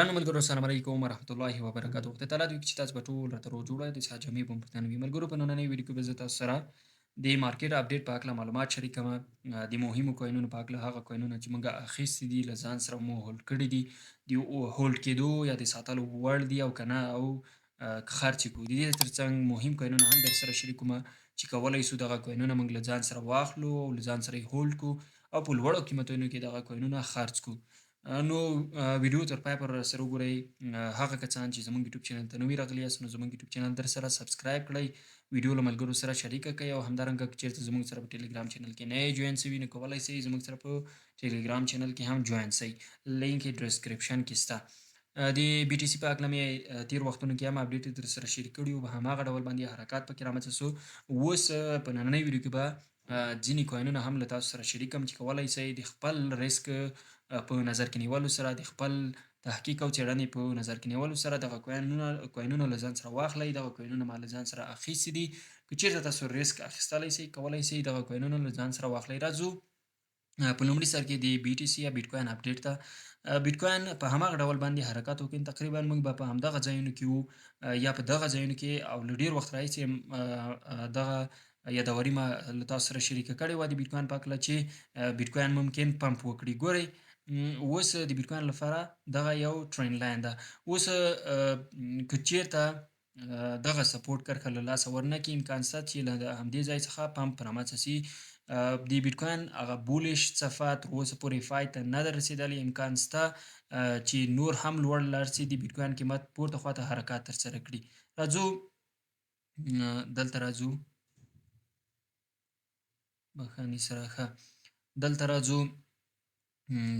درنو ملګرو السلام علیکم ورحمت الله وبرکاتو ته تعالی دوی چې تاسو په ټول راته جوړه د ساجمي بم پښتنوي ملګرو په نننۍ ویډیو کې به زه تاسو سره د مارکیټ اپډیټ په اړه معلومات شریکوم د مهمو کوینونو په اړه هغه کوینونه چې موږ اخیستي دي له ځان سره مو هولډ کړي دي د هولډ کېدو یا د ساتلو وړ دي او کنه او خرڅ کو دي د ترڅنګ مهم کوینونه هم در سره شریکوم چې کولای شو دغه کوینونه موږ له ځان سره واخلو او له ځان سره هولډ کو او په لوړو قیمتونو کې دغه کوینونه خرڅ کو نو ویډیو تر پای پورې سره وګورئ هغه کسان چې زموږ یوټیوب چینل ته نوي راغلي یاست نو زموږ یوټیوب چینل در سره سبسکرایب کړئ ویډیو له ملګرو سره شریکه کړئ او همدارنګه که چیرته زموږ سره په ټیلیګرام چینل کې نه جوین سوي نو کولی شئ زموږ سره په ټیلیګرام چینل کې هم جوین شئ لینک یې ډسکرپشن کې شته د بي ټي سي په هکله مې تیر وختونو کې هم اپډیټ در سره شریک کړي وو په هماغه ډول باندې حرکات پکې رامنځته سو اوس په نننۍ ویډیو کې به ځینې کوینونه هم له تاسو سره شریکم چې کولی شئ د خپل ریسک په نظر کې نیولو سره د خپل تحقیق او څېړنې په نظر کې نیولو سره دغه کوینونه له ځان سره واخلئ دغه کوینونه ما له ځان سره اخیستي دي که چیرته تاسو ریسک اخیستلی شئ کولی شئ دغه کوینونه له ځان سره واخلئ راځو په لومړي سر کې د بي ټي سي یا بیټ کوین اپډیټ ته بیټ کوین په هماغه ډول باندې حرکت وکړي تقریبا موږ به په همدغه ځایونو کې وو یا په دغه ځایونو کې او له ډېر وخت راهیسې دغه یادوري ما له تاسو سره شریکه کړې وه د بیټ کوین په هکله چې بیټ کوین ممکن پمپ وکړي ګورئ اوس د بیټ کوین لپاره دغه یو ټرین لاین ده اوس که چیرته دغه سپورټ کرښه له لاسه ورنکړي امکان شته چې له همدې ځای څخه پمپ رامنځته شي د بیټ کوین هغه بولیش صفحه تر اوسه پورې پای ته نه ده رسېدلې امکان شته چې نور هم لوړ لاړ شي د بیټ کوین قیمت پورته خواته حرکات ترسره کړي راځو دلته راځو بخښنې سره ښه دلته راځو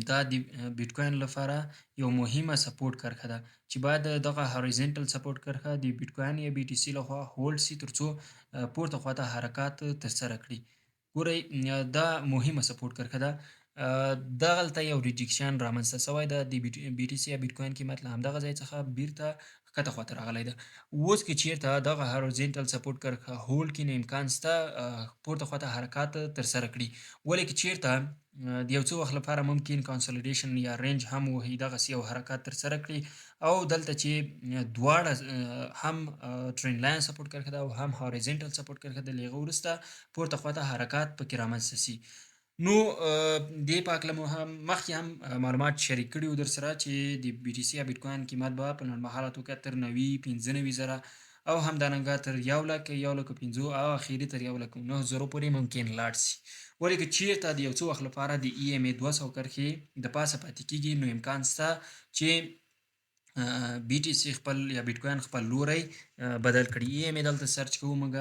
دا د بیټ کوین لپاره یو مهمه سپورټ کرښه ده چې باید دغه هوریزنټل سپورټ کرښه د بیټ کوین یا بي ټي سي لخوا هولډ شي ترڅو پورته خواته حرکات ترسره کړي ګورئ دا مهمه سپورټ کرښه ده دغلته یو ریجکشن رامنځته شوی ده د بي ټي سي یا بیټ کوین قیمت له همدغه ځای څخه بیرته ښکته خواته راغلی ده اوس که چیرته دغه هوریزنټل سپورټ کرښه هولډ کړي نو امکان شته پورته خواته حرکات ترسره کړي ولې که چیرته د یو څه وخت لپاره ممکن کانسولیډیشن یا رینج هم وهي دغسې یو حرکات ترسره کړي او دلته چې دواړه هم ټرین لاین سپورټ کرښه ده او هم هوریزنټل سپورټ کرښه ده له هغه وروسته پورته خواته حرکات پکې رامنځته شي نو دې په هکله مو هم مخکې هم معلومات شریک کړي وو در سره چې د بي ټي سي یا بیټ کوین قیمت به په لنډمهاله توګه تر 90 زره او همدارنګه تر 1,50,000 او اخري تر 1,09,000 پورې ممکن لاړ شي ولې که چیرته د یو څه وخت لپاره د ای ام ای 200 کرښې د پاسه پاتې کیږي نو امکان شته چې بي ټي سي خپل یا بیټ کوین خپل لوری بدل کړي ای ام ای دلته سرچ کوو موږ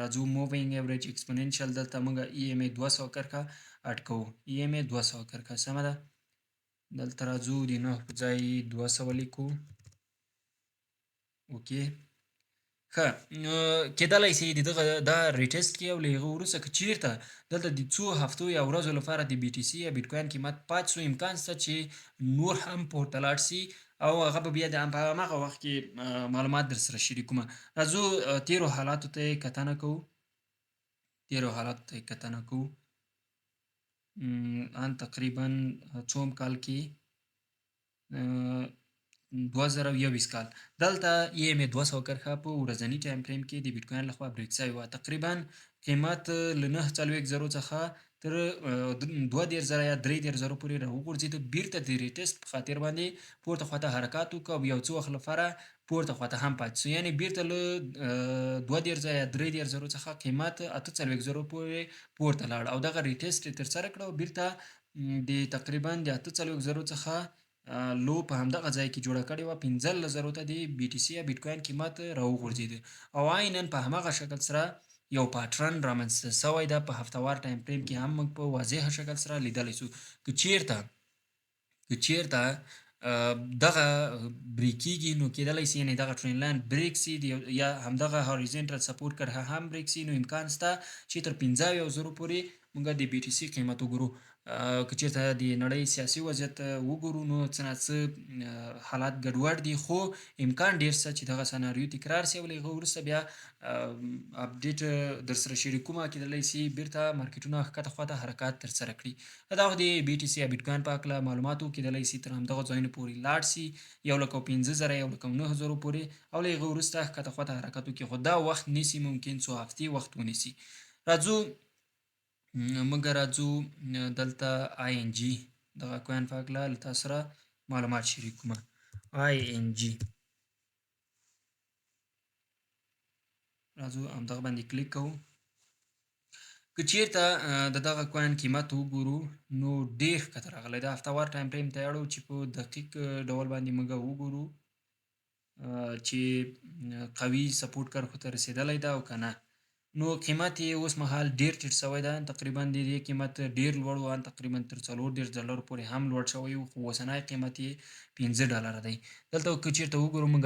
راځو مووینګ ایوریج ایکسپوننشل دلته موږ ای ام ای 200 کرښه اډ کوو ای ام ای 200 کرښه سمه ده دلته راځو د 9 په ځای 200 لیکو اوکې ښه کېدلی شي د دغه دا ریټیسټ کړي او له هغه وروسته که چیرته دلته د څو هفتو یا ورځو لپاره د بي ټي سي یا بیټ کوین قیمت پاتې شو امکان شته چې نور هم پورته لاړ شي او هغه به بیا د په هماغه وخت کې معلومات در سره شریکوم راځو تیرو حالاتو ته یې کتنه کوو ان تقریبا څوم کال کې 2021 کال دلته ای ام ای 200 کرښه په ورځني ټایم فریم کې د بیټ کوین لخوا بریک شوی وه تقریبا قیمت له 9.0 څخه تر 2.0 یا 3.0 پورې راوغورځېده بیرته د ریټیسټ په خاطر باندې پورته خواته حرکات وکړه او یو څه وخت لپاره پورته خواته هم پاتې شو یعنې بیرته له 2.0 یا 3.0 څخه قیمت 8.0 پورې پورته لاړ او دغه ریټیسټ یې ترسره کړه او بیرته د تقریبا د 8.0 څخه لو په همدغه ځای کې جوړه کړې وه 15,000 ته د بي ټي سي یا بیټ کوین قیمت راوغورځېده او عیناً په همغه شکل سره یو پاټرن رامنځته شوی ده په هفتهوار ټایم فریم کې هم موږ په واضحه شکل سره لیدلی شو که چیرته دغه بریک کیږي نو کېدلی شي یعنې دغه ټرین لاین بریک شي یا همدغه هوریزنټل سپورټ کرښه هم بریک شي نو امکان شته چې تر 15,000 پورې موږ د بي ټي سي قیمت وګورو که چېرته د نړۍ سیاسي وضعیت وګورو نو څه ناڅه حالات ګډوډ دي، خو امکان ډېر شته چې دغه سناریو تکرار شي او له هغه وروسته بیا اپډیټ درسره شریکومه کېدلی شي بیرته مارکیټونه ښکته خواته حرکات ترسره کړي. دا خو د بي ټي سي یا بیټکوین په هکله معلوماتو کېدلی شي تر همدغه ځایونو پورې لاړ شي 1,05,000 1,09,000 پورې او له هغه وروسته ښکته خواته حرکت وکړي، خو دا وخت نیسي، ممکن څو هفتې وخت ونیسي. راځو موږ راځو دلته آی ان جي دغه کوین په هکله له تاسو سره معلومات شریکومه. آی ان جي راځو همدغه باندې کلیک کوو. که چیرته د دغه کوین قیمت وګورو نو ډېر ښکته راغلی. د هفتهوار ټایم فریم ته اړو چې په دقیق ډول باندې موږ وګورو چې قوي سپورټ کرښو ته رسېدلی ده او که نه. نو قیمت یې اوس مهال ډېر ټیټ شوی ده، تقریبا د دې قیمت ډېر لوړ و، تقریبا تر $40 پورې هم لوړ شوی و، خو اوسنی قیمت یې $15 دی. دلته که چېرته وګورو موږ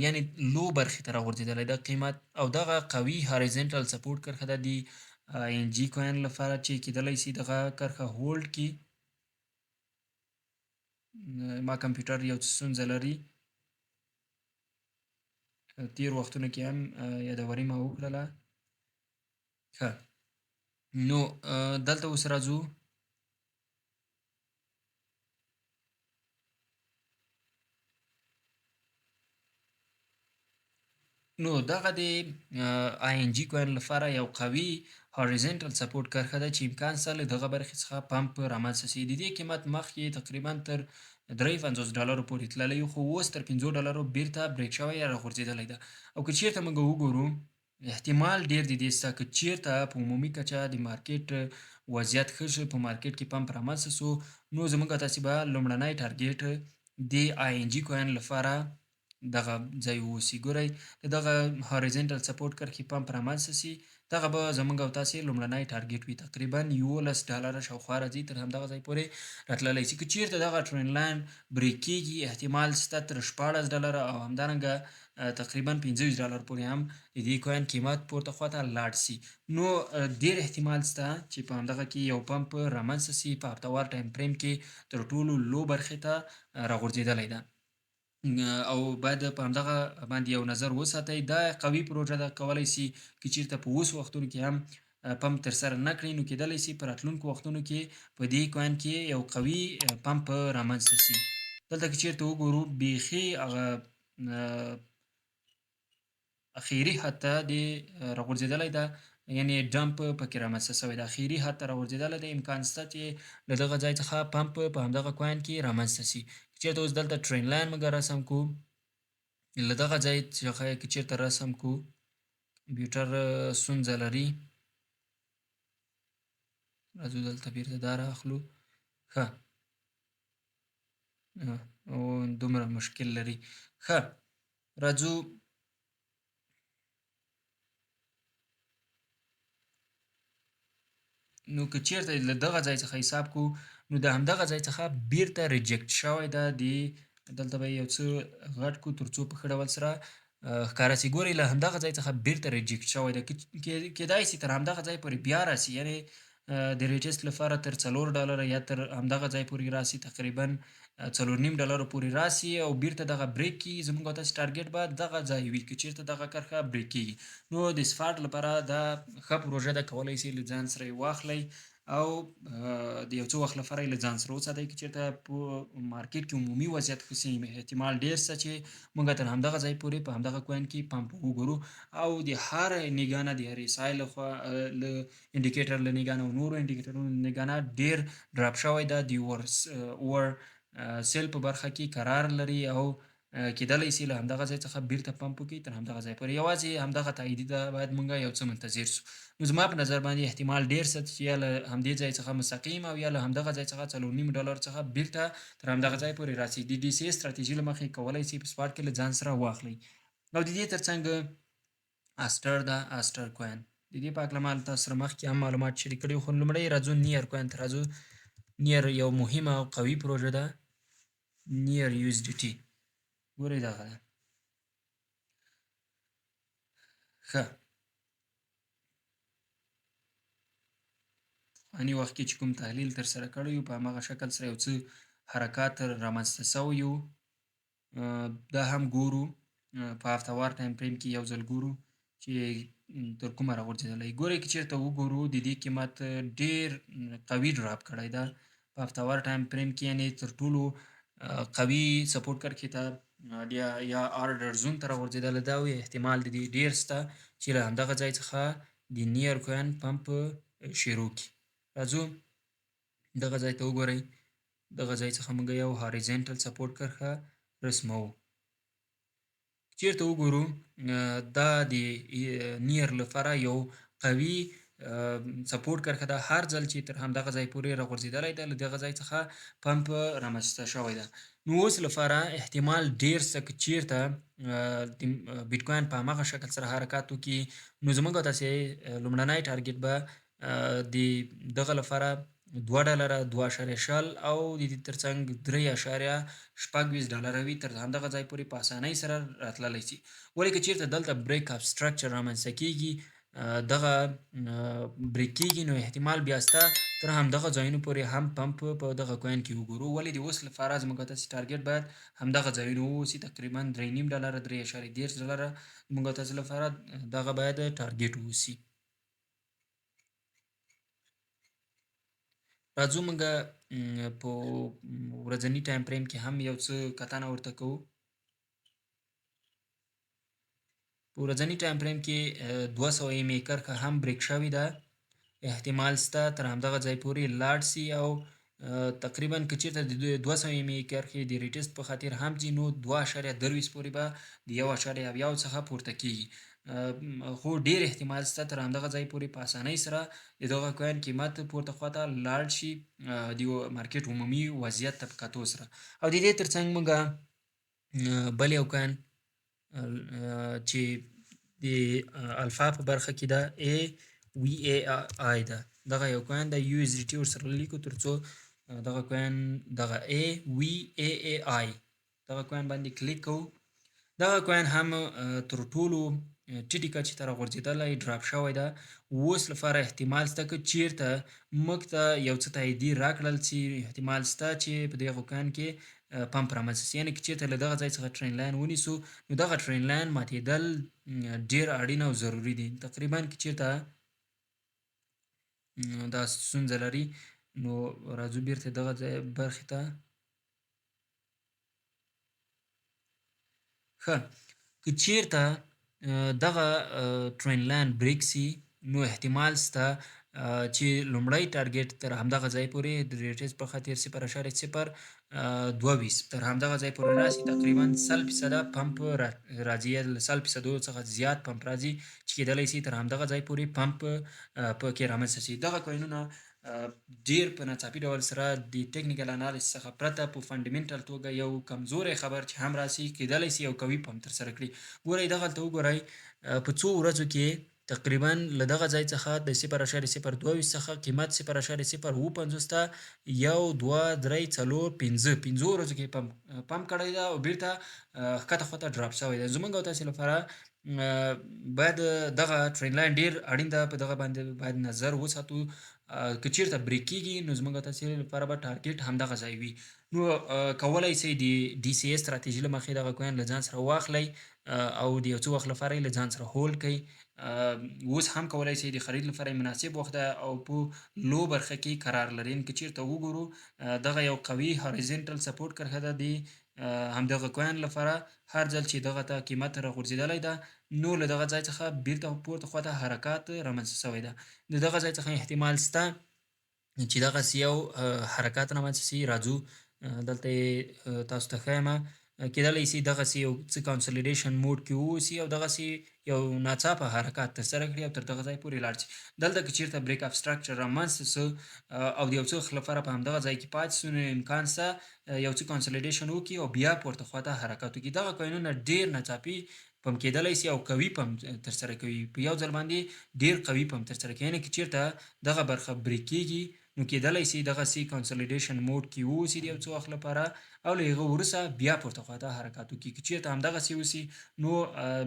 یعنې لو برخې ته راغورځېدلی ده قیمت، او دغه قوي هاریزنټل سپورټ کرښه ده د آی ان جي کوین لپاره چې کېدلی شي دغه کرښه هولډ کړي. ما کمپیوټر یو څه ستونزه لري، تېر وختونو کې هم یادوري ما وکړله. ښه نو دلته اوس راځو نو دغه د آی ان جي کوین لپاره یو قوي هاریزنټل سپورټ کرښه ده چې امکان شته له دغه برخې څخه پمپ رامنځته شي. د دې قیمت مخکې تقریبا تر $53 پورې تللی، خو اوس تر $50 بیرته بریک شوی یا راغورځېدلی ده. او که چېرته موږ وګورو احتمال ډېر د دې شته که چېرته په عمومي کچه د مارکیټ وضعیت ښه شي، په مارکیټ کې پمپ رامنځته شو، نو زموږ تاسې به لومړنی ټارګیټ د آی ان جي کوین لپاره دغه ځای واوسي. ګورئ د دغه هاریزنټل سپورټ کرښې پمپ رامنځته شي، دغه به زموږ او تاسې لومړنی ټارګیټ وي. تقریبا $11 شاوخوا راځي، تر همدغه ځای پورې راتللی شي. که چېرته دغه ټرینډ لاین بریک کېږي احتمال شته تر $16 او همدارنګه تقریبا $25 پورې هم د دې کوین قیمت پورته خواته لاړ شي. نو ډېر احتمال شته چې په همدغه کې یو پمپ رامنځته شي په هفتهوار ټایم فریم کې تر ټولو لو برخې ته راغورځېدلی ده، او باید په همدغه باندې یو نظر وساتئ. دا قوي پروژه ده، کولی شي که چېرته په اوس وختونو کې هم پمپ ترسره نه کړي نو کېدلی شي په راتلونکو وختونو کې په دې کوین کې یو قوي پمپ رامنځته شي. دلته که چېرته وګورو بیخي هغه اخري حد ته د راغورځېدلی ده، یعنې ډمپ پکې رامنځته شوی ده، اخري حد ته راغورځېدلی ده. امکان شته چې له دغه ځای څخه پمپ په همدغه کوین کې رامنځته شي. که چېرته اوس دلته ټرینډ لاین موږ رسم کړو، له دغه ځای څخه که چېرته رسم کړو، کمپیوټر ستونزه لري، راځو دلته بیرته دا رااخلو. ښه او دومره مشکل لري. ښه راځو نو که چېرته له دغه ځای څخه حساب کړو نو د همدغه ځای څخه بیرته ریجکټ شوی ده. دلته به یو څه غټ کړو تر څو په ښه ډول سره ښکاره شي. ګورئ له همدغه ځای څخه بیرته ریجکټ شوی ده، کېدای شي تر همدغه ځای پورې بیا راسي، یعنې د ریټیسټ لپاره تر $4 یا تر همدغه ځای پورې راسي، تقریبا $4.5 پورې راسي او بیرته دغه بریک کېږي. زموږ او تاسې ټارګیټ به دغه ځای وي که چېرته دغه کرښه بریک کېږي. نو د سپاټ لپاره دا ښه پروژه ده، کولی شئ له ځان سره یې واخلئ او د یو څه وخت لپاره یې له ځان سره وساتئ. که چېرته په مارکیټ کې عمومي وضعیت ښه شي احتمال ډېر شته چې موږ تر همدغه ځای پورې په همدغه کوین کې پمپ وګورو، او د هر نګاه نه د هر SI لخوا له انډیکیټر له نګاه نه او نورو انډیکیټرونو له نګاه نه ډېر ډراپ شوی ده. د اور سیل په برخه کې قرار لري او کېدلی شي له همدغه ځای څخه بیرته پمپ وکړي تر همدغه ځای پورې. یوازې همدغه تاییدي ده، باید موږ یو څه منتظر شو. نو زما په نظر باندې احتمال ډېر شته چې یا له همدې ځای څخه مستقیم او یا له همدغه ځای څخه $4.5 څخه بیرته تر همدغه ځای پورې راسي. د DCA ستراتیژي له مخې کولی شي په سپاټ کې له ځان سره واخلئ. او د دې ترڅنګ اسټر ده، اسټر کوین، د دې په هکله ما له تاسو سره مخکې هم معلومات شریک کړي وو، خو لومړی راځو نیر کوین ته راځو. نیر یو مهمه او قوي پروژه ده، نیر USDT. ګورئ دغه ده. ښه پخواني وخت کې چې کوم تحلیل ترسره کړی وو په هماغه شکل سره یو څه حرکات رامنځته سوی وو. دا هم ګورو په هفته وار ټایم فریم کې یو ځل ګورو چې تر کومه راغورځېدلی. ګورئ که چېرته وګورو د دې قیمت ډېر قوي ډراپ کړی ده په هفته وار ټایم فریم کې، یعنې تر ټولو قوي سپورټ کرښې ته یا آرډر زون ته راغورځېدلی ده او احتمال د دې ډېر شته چې له همدغه ځای څخه د نیر کوین پمپ شروع کړي. راځو دغه ځای ته وګورئ. دغه ځای څخه موږ یو هاریزنټل سپورټ کرښه رسموو. چیرته وګورو دا د نیر لپاره یو قوي سپورټ کرښه ده. هر ځل چې تر همدغه ځای پورې راغورځېدلی ده له دغه ځای څخه پمپ رامنځته شوی ده. نو اوس لپاره احتمال ډېر څه که چیرته د بیټ کوین په همغه شکل سره حرکات وکړي نو زموږ او تاسې لومړنی ټارګټ به د دغه لپاره $2 2.0 او د دې ترڅنګ $3.26 وي. تر همدغه ځای پورې په اسانۍ سره راتللی شي. ولې که چیرته دلته بریک اف سټرکچر رامنځته کیږي دغه بریک کیږي نو احتمال بیا شته تر همدغه ځایونو پورې هم پمپ په دغه کوین کې وګورو. ولې د اوس لپاره زموږ تاسې ټارګټ باید همدغه ځایونه واوسي، تقریبا $3.5 $3.10 زموږ تاسې لپاره دغه باید ټارګټ واوسي. راځو موږ په ورځني ټایم فریم کې هم یو څه کتنه ورته کوو. په ورځني ټایم فریم کې 200 ام کرښه هم بریک شوې ده. احتمال شته تر همدغه ځای پورې لاړ شي او تقریبا که چېرته د 200 ام کرښې د ریټیسټ په خاطر هم ځي نو 2.23 پورې به د 1.7 څخه پورته کیږي. خو ډېر احتمال شته تر همدغه ځای پورې په اسانۍ سره د دغه کوین قیمت پورته خواته لاړ شي د مارکیټ عمومي وضعیت ته په کتو سره. او د دې ترڅنګ موږ بل یو کوین چې د الفا په برخه کې ده AVAI ده، دغه یو کوین د USDT ورسره لیکو تر څو دغه کوین دغه AVAI دغه کوین باندې کلیک کوو. دغه کوین هم تر ټولو ټیټې کچې ته راغورځېدلی ډراپ شوی ده. اوس لپاره احتمال شته که چیرته موږ ته یو څه تاییدي راکړل شي احتمال شته چې په دغه کوین کې پمپ رامنځته شي. یعنې که چیرته له دغه ځای څخه ټرین لاین ونیسو نو دغه ټرین لاین ماتېدل ډېر اړین او ضروري دي. تقریبا که چیرته دا ستونزه لري نو راځو بیرته دغه ځای برخې ته. ښه، که چیرته دغه ټرین لاین بریک سي نو احتمال شته چې لومړی ټارګټ تر همدغه ځای پورې د ریټیز په خاطر 0.022 تر همدغه ځای پورې راسي. تقریبا 100% پمپ راځي یا له 100% څخه زیات پمپ راځي چې کیدلی شي تر همدغه ځای پورې پمپ پکې رامنځته شي. دغه کوینونه ډېر په ناڅاپي ډول سره د ټکنیکل انالیسس څخه پرته په فنډامنټل توګه یو کمزوری خبر چې هم راسي کیدلی شي یو قوي پمپ ترسره کړي. ګورئ دغلته وګورئ په څو ورځو کې تقریبا له دغه ځای څخه د 0.022 څخه قیمت 0.050 ته 1 2 3 4 5 ورځو کې پمپ کړی ده او بیرته ښکته خواته ډراپ شوی ده. زموږ او تاسې لپاره باید دغه ټرین لاین ډېر اړین ده، په دغه باندې باید نظر وساتو. که چیرته بریک کیږي نو زموږ او تاسې لپاره به ټارګټ همدغه ځای وي. نو کولی شئ د DCA ستراتیژي له مخې دغه کوین له ځان سره واخلئ او د یو څه وخت لپاره یې له ځان سره هولډ کړئ. اوس هم کولی شئ د خرید لپاره مناسب وخت ده او په لو برخه کې قرار لري. که چیرته وګورو دغه یو قوي هاریزنټل سپورټ کرښه ده د همدغه کوین لپاره. هر ځل چې دغه ته قیمت راغورځېدلی ده نو له دغه ځای څخه بیرته پورته خواته حرکات رامنځته شوی ده. د دغه ځای څخه احتمال شته چې دغسې یو حرکات رامنځته شي. راځو دلته یې تاسو ته ښیم. کیدلی شي دغسې یو څه کانسولیډیشن موډ کې واوسي او دغسې یو ناڅاپه حرکات ترسره کړي او تر دغه ځای پورې لاړ شي. دلته که چیرته بریک اف سټرکچر رامنځته شو او د یو څه وخت لپاره په همدغه ځای کې پاتې شو نو امکان شته یو څه کانسولیډیشن وکړي او بیا پورته خواته حرکات وکړي. دغه کوینونه ډېر ناڅاپي پمپ کیدلی شي او قوي پمپ ترسره کوي، په یو ځل باندې ډېر قوي پمپ ترسره کوي. یعنې که چیرته دغه برخه بریک کیږي نو کېدلی سي دغسې کنسولیډیشن موډ کې واوسي د یو څه وخت لپاره او له هغه وروسته بیا پورته خواته حرکات وکړي. که چېرته همدغسې وسي نو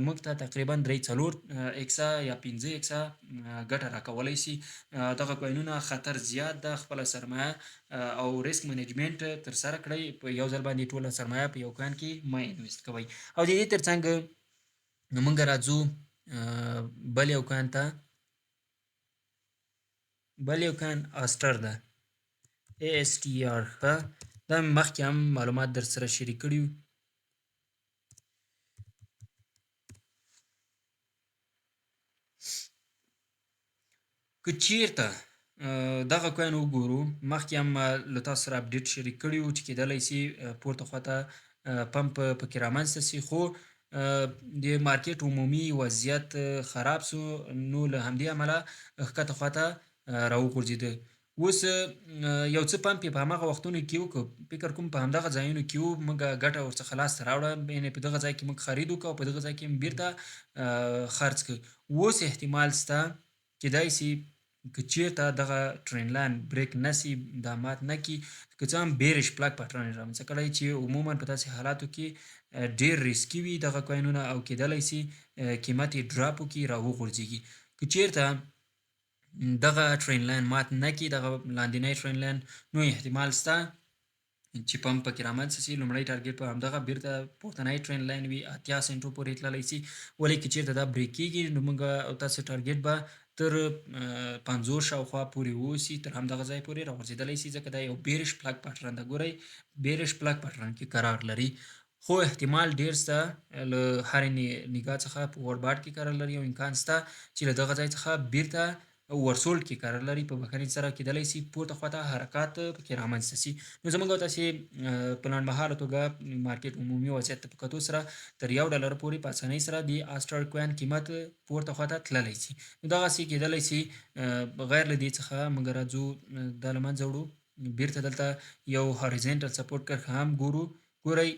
موږ ته تقریبا 3-4 اکسه یا 15 اکسه ګټه راکولی سي. دغه کوینونه خطر زیات ده، خپله سرمایه او ریسک منیجمنټ ترسره کړئ، په یو ځل باندې ټوله سرمایه په یو کوین کې مه انویسټ کوئ. او د دې ترڅنګ نو موږ راځو بل یو کوین ته. بل یو کوین آسټر ده، ASTR. ښه، دا مې مخکې هم معلومات در سره شریک کړي وو. که چیرته دغه کوین وګورو، مخکې هم له تاسو سره اپډیټ شریک کړي وو چې کېدلی سي پورته خواته پمپ پکې رامنځته سي، خو د مارکیټ عمومي وضعیت خراب سو، نو له همدې امله ښکته خواته راوغورځېده. اوس یو څه پمپ یې په همغه وختونو کې وکړ، فکر کوم په همدغه ځایونو کې وو، موږ ګټه ورڅخه لاسته راوړه، یعنې په دغه ځای کې موږ خرید وکړ او په دغه ځای کې مو بیرته خرڅ کړ. اوس احتمال سته کېدای سي که چېرته دغه ټرین لاین بریک نه سي، دا مات نه کړي، که څه هم بیرش پلاک پټرن یې رامنځته کړی چې عموما په داسې حالاتو کې ډېر ریسکي وي دغه کوینونه او کېدلی سي قیمت یې ډراپ وکړي، راوغورځېږي. که چېرته دغه ټرین لاین مات نه کړي، دغه لاندینی ټرین لاین، نو احتمال سته چې پمپ پکې رامنځته سي. لومړی ټارګټ به همدغه بیرته پورتنی ټرین لاین وي، 80 سنټو پورې تللی سي. ولې که چېرته دا بریک کېږي نو موږ او تاسو ټارګټ به تر 50 شاوخوا پورې واوسي، تر همدغه ځای پورې راغورځېدلی سي، ځکه دا یو بیرش پلاک پټرن ده. ګورئ بیرش پلاک پټرن کې قرار لري، خو احتمال ډېر سته له هرې نګاه څخه په ورباټ کې قرار لري او امکان سته چې له دغه ځای څخه بیرته ورسولډ کې قرار لري، په بهرني سره کېدلی سي پورته خواته حرکات پکې رامنځته سي. نو زموږ او تاسې په لنډمهاله توګه مارکیټ عمومي وضعیت ته په کتو سره تر $1 پورې په اسانۍ سره د آسټر کوین قیمت پورته خواته تللی سي. نو دغسې کېدلی سي غیر له دې څخه موږ راځو دا له منځه وړو، بیرته دلته یو هاریزنټل سپورټ کرښه هم ګورو. ګورئ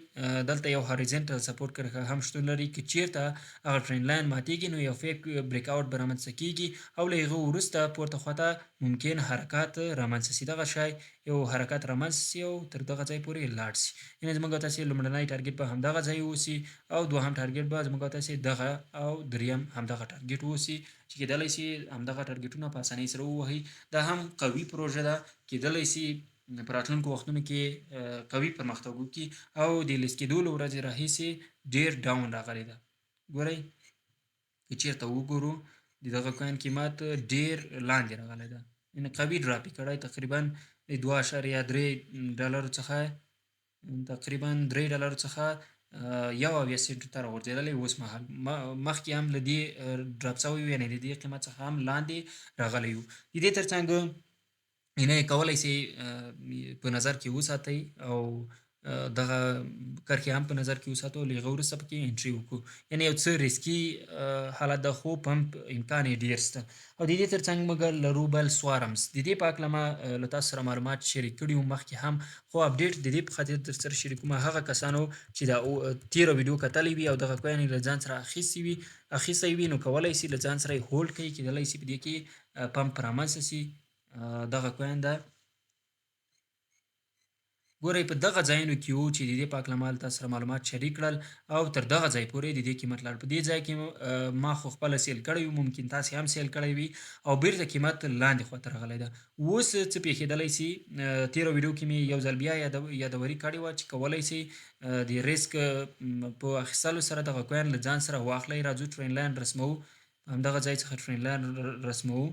دلته یو هاریزنټل سپورټ کرښه هم شتون لري، که چېرته هغه ټرین لاین ماتېږي نو یو فیک بریک آوټ به رامنځته کېږي او له هغه وروسته پورته خواته ممکن حرکات رامنځته سي. دغه شی یو حرکت رامنځته سي او تر دغه ځای پورې لاړ سي. یعنې زموږ او تاسې لومړنی ټارګټ به همدغه ځای واوسي او دوهم ټارګټ به زموږ او تاسې دغه او دریم همدغه ټارګټ واوسي چې کېدلی سي همدغه ټارګټونه په اسانۍ سره ووهئ. دا هم قوي پروژه ده، کېدلی سي په راتلونکو وختونو کې قوي پرمختګ وکړي او د لیست کېدو له ورځې راهیسې ډېر ډاون راغلی ده. ګورئ که چېرته وګورو د دغه کوین قیمت ډېر لاندې راغلی ده، یعنې قوي ډراپ یې کړی، تقریبا د $2.3 څخه تقریبا $3 څخه 71 سنټو ته راغورځېدلی اوس مهال. مخکې هم له دې ډراپ شوی و، یعنې د دې قیمت څخه هم لاندې راغلی و. د دې ترڅنګ یعنې کولی سئ په نظر کې وساتئ او دغه کرښې هم په نظر کې وساتو او له هغه وروسته پکې انټري وکړو. یعنې یو څه ریسکي حالت ده، خو پمپ امکان یې ډېر شته. او د دې ترڅنګ موږ لرو بل سوارمز. د دې په هکله ما له تاسو سره معلومات شریک کړي وو مخکې هم، خو اپډیټ د دې په خاطر در سره شریکوم هغه کسانو چې دا تېره ویډیو کتلی وي او دغه کوین یې له ځان سره اخیستی وي، نو کولی سي له ځان سره یې هولډ کړئ، کېدلی سي په دې کې پمپ رامنځته سي. دغه کوین ده، ګورئ په دغه ځایونو کې وو چې د دې په هکله ما له تاسو سره معلومات شریک کړل او تر دغه ځای پورې د دې قیمت لاړ. په دې ځای کې ما خو خپله سیل کړی وي، ممکن تاسې هم سیل کړی وي او بیرته قیمت لاندې خواته راغلی ده. اوس څه پېښېدلی سي، تېره ویډیو کې مې یو ځل بیا یادوري کړې وه چې کولی سئ د ریسک په اخیستلو سره دغه کوین له ځان سره واخلئ. راځو ټرین لاین رسموو، همدغه ځای څخه ټرین لاین رسموو.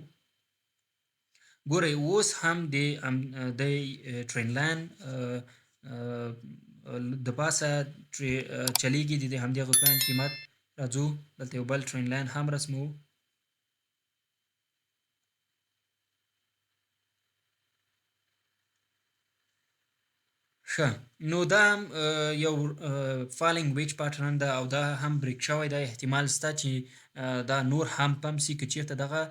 ګورئ اوس هم د ټرین لاین د پاسه چلیږي د همدغه کوین قیمت. راځو دلته یو بل ټرین لاین هم رسموو. ښه، نو دا هم یو فالینګ ویج پټرن ده او دا هم بریک شوی ده. احتمال شته چې دا نور هم پمپ سي که چېرته دغه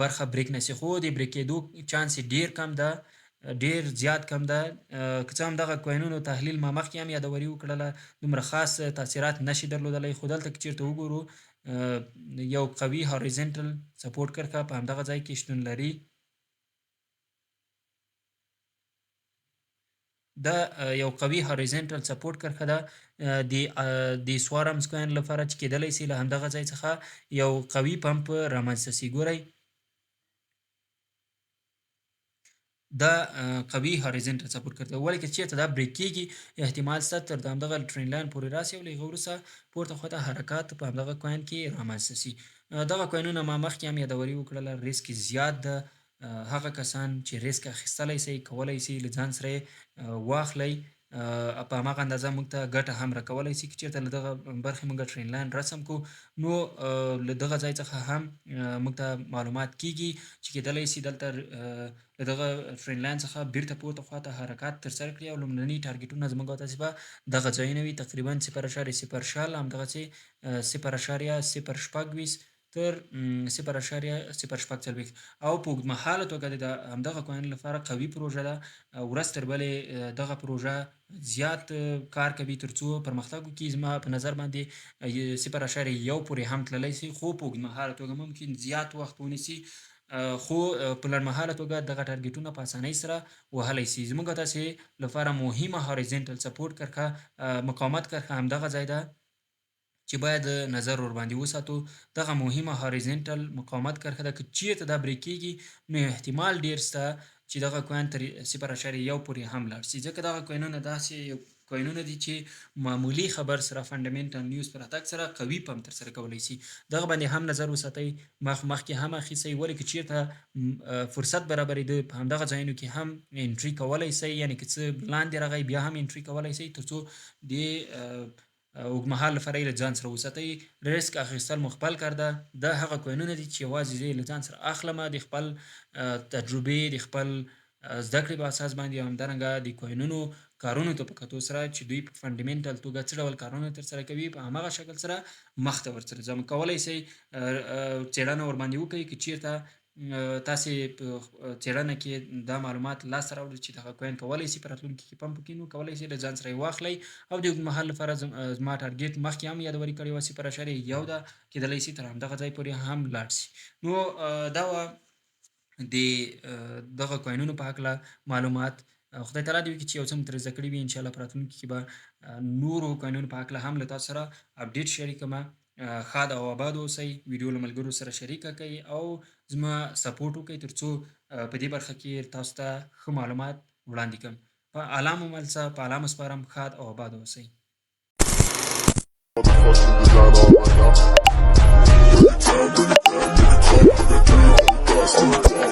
برخه بریک نه سي، خو د بریک کېدو چانس یې ډېر کم ده، ډېر زیات کم ده. که څه هم دغه کوینونو تحلیل ما مخکې هم یادوري وکړله، دومره خاص تاثیرات نشي درلودلی، خو دلته که چېرته وګورو یو قوي هاریزنټل سپورټ کرښه په همدغه ځای کې شتون لري. دا یو قوي هوریزنټل سپورټ کرښه ده د سوارمز کوین لپاره چې کیدلی سي له همدغه ځای څخه یو قوي پمپ رامنځته سي. ګورئ دا قوي هوریزنټل سپورټ کرښه ده، ولې که چېرته دا بریک کېږي احتمال شته تر د همدغه ټرین لاین پورې راسي او له هغه وروسته پورته خواته حرکات په همدغه کوین کې رامنځته سي. دغه کوینونه ما مخکې هم یادوري وکړله، ریسک یې زیات ده. هغه کسان چې ریسک اخیستلی سئ کولی سي له ځان سره یې واخلئ، په هماغه اندازه موږ ته ګټه هم راکولی سي. که چېرته له دغه برخې موږ ټرین لاین رسم کړو نو له دغه ځای څخه هم موږ ته معلومات کېږي چې کیدلی سي دلته له دغه ټرین لاین څخه بیرته پورته خواته حرکات ترسره کړي او لومړني ټارګېټونه زموږ او تاسې به دغه ځایونه وي، تقریبا 0.0 همدغسې 0.006 تر 0.004 او په اوږدمهاله توګه د همدغه کوین لپاره قوي پروژه ده. ورځ تر بلې دغه پروژه زیات کار کوي تر څو پرمختګ وکړي. زما په نظر باندې 0.1 پورې هم تللی سي، خو په اوږدمهاله توګه ممکن زیات وخت ونیسي، خو په لنډمهاله توګه دغه ټارګېټونه په اسانۍ سره وهلی سي. زموږ او تاسې لپاره مهمه هوریزنټل سپورټ کرښه مقاومت کرښه همدغه ځای ده چې باید نظر ورباندې وساتو. دغه مهمه هوریزنټل مقاومت کرښه ده، که چېرته دا بریک کېږي نو احتمال ډېر شته چې دغه کوین تر 0.1 پورې هم لاړ شي، ځکه دغه کوینونه داسې کوینونه دي چې معمولي خبر سره فنډامنټل نیوز په راتګ سره قوي پمپ ترسره کولی سي. دغه باندې هم نظر وساتئ، مخکې هم اخیسئ، ولې که چېرته فرصت برابرېده په همدغه ځایونو کې هم انټري کولی سئ، یعنې که څه لاندې راغی بیا هم انټري کولی سئ تر څو د اوږدمهال لپاره یې له ځان سره وساتئ. ریسک اخیستل مو خپل کار ده. دا هغه کوینونه دي چې یوازې زه یې له ځان سره اخلمه د خپل تجربې د خپل زده کړې په اساس باندې او همدارنګه د کوینونو کارونو ته په کتو سره چې دوی په فنډامنټل توګه څه ډول کارونه ترسره کوي په هماغه شکل سره مخته ورسره ځم. کولی سئ څېړنه ورباندې وکړئ، که چېرته تاسې په څېړنه کې دا معلومات لاسته راوړئ چې دغه کوین کولی سي په راتلونکي کې پمپ وکړي، نو کولی سئ له ځان سره یې واخلئ او د اوږدمهال لپاره زما ټارګېټ مخکې هم یادوري کړې وه 0.1 ده، کیدلی سي تر همدغه ځای پورې هم لاړ سي. نو دا وه د دغه کوینونو په هکله معلومات. خدای تعالی دې وکړي چې یو څه مو ترې زده کړي وي. انشاءالله په راتلونکي کې به نورو کوینونو په هکله هم له تاسو سره اپډیټ شریکومه. ښاد او آباد اوسئ، ویډیو له ملګرو سره شریکه کړئ او زما سپورټ وکړئ تر څو په دې برخه کې تاسو ته ښه معلومات وړاندې کړم. په الله مو ملسه، په الله مو سپارم. ښاد او آباد اوسئ. Motherfucking design all right now.